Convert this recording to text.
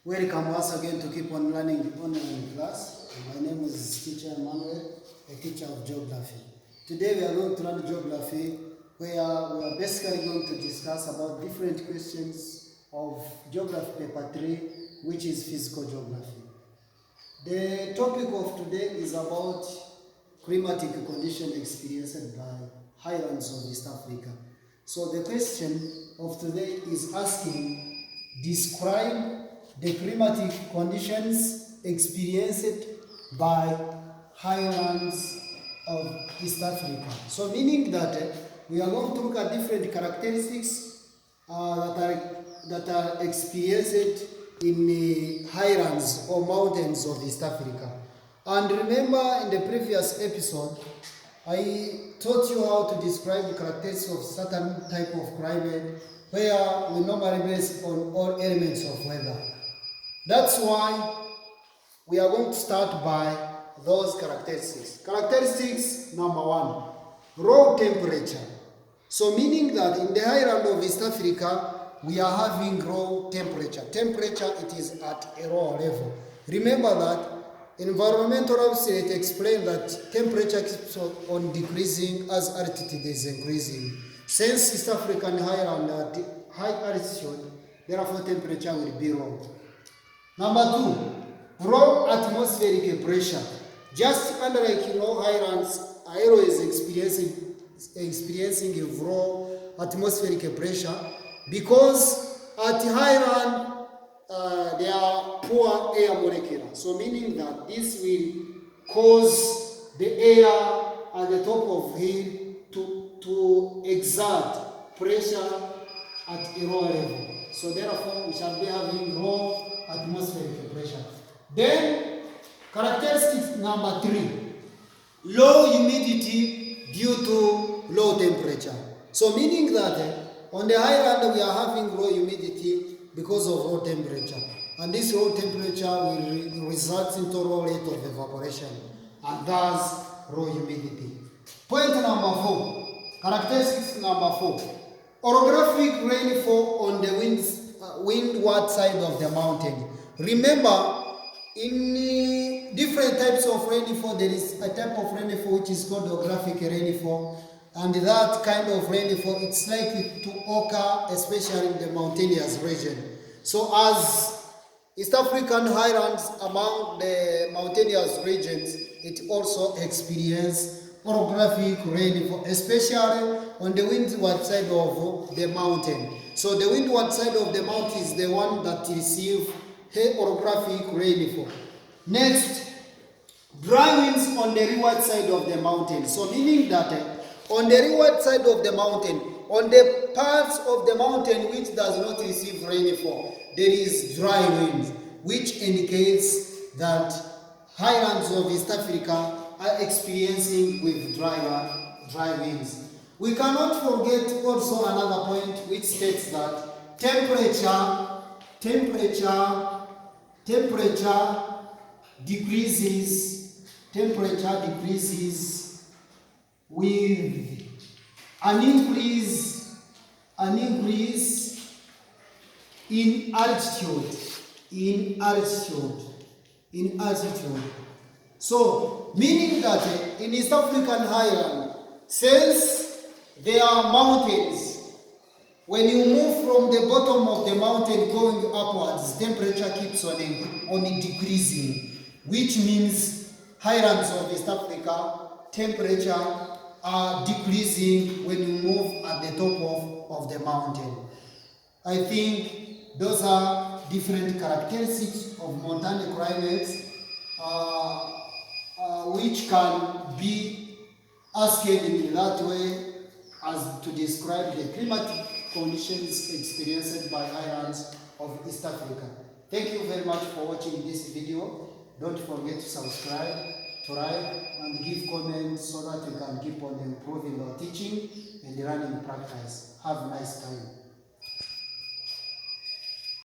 Welcome once again to Keep on Learning online class. My name is Teacher Emmanuel, a teacher of geography. Today we are going to learn geography, where we are basically going to discuss about different questions of geography paper 3, which is physical geography. The topic of today is about climatic condition experienced by Highlands of East Africa. So the question of today is asking, describe the climatic conditions experienced by Highlands of East Africa. So meaning that we are going to look at different characteristics that are experienced in the highlands or mountains of East Africa. And remember, in the previous episode, I taught you how to describe the characteristics of certain type of climate where we normally base on all elements of weather. That's why we are going to start by those characteristics. Characteristics number 1, raw temperature. So meaning that in the highland of East Africa, we are having raw temperature. Temperature, it is at a raw level. Remember that environmental officer explained that temperature keeps on decreasing as altitude is increasing. Since East African highland at high altitude, therefore temperature will be raw. Number 2, raw atmospheric pressure. Just unlike highlands, aero is experiencing a raw atmospheric pressure because at highland there are poor air molecules. So meaning that this will cause the air at the top of hill to exert pressure at a raw level. So therefore we shall be having raw atmospheric pressure. Then characteristic number 3, low humidity due to low temperature. So meaning that on the highland we are having low humidity because of low temperature, and this low temperature will result into low rate of evaporation and thus low humidity. Point number 4, characteristics number 4, orographic rainfall on the windward side of the mountain. Remember, in different types of rainfall, there is a type of rainfall which is called orographic rainfall, and that kind of rainfall, it's likely to occur especially in the mountainous region. So as East African highlands among the mountainous regions, it also experiences orographic rainfall, especially on the windward side of the mountain. So the windward side of the mountain is the one that receives orographic rainfall. Next, dry winds on the rearward side of the mountain. So meaning that on the rearward side of the mountain, on the parts of the mountain which does not receive rainfall, there is dry winds, which indicates that highlands of East Africa are experiencing with dry winds. We cannot forget also another point which states that temperature decreases with an increase in altitude. So meaning that in East African highland, since there are mountains, when you move from the bottom of the mountain going upwards, temperature keeps on decreasing, which means highlands of East Africa, temperature are decreasing when you move at the top of the mountain. I think those are different characteristics of mountain climates which can be asked in that way as to describe the climatic conditions experienced by highlands of East Africa. Thank you very much for watching this video. Don't forget to subscribe, to like, and give comments so that we can keep on improving our teaching and learning practice. Have a nice time.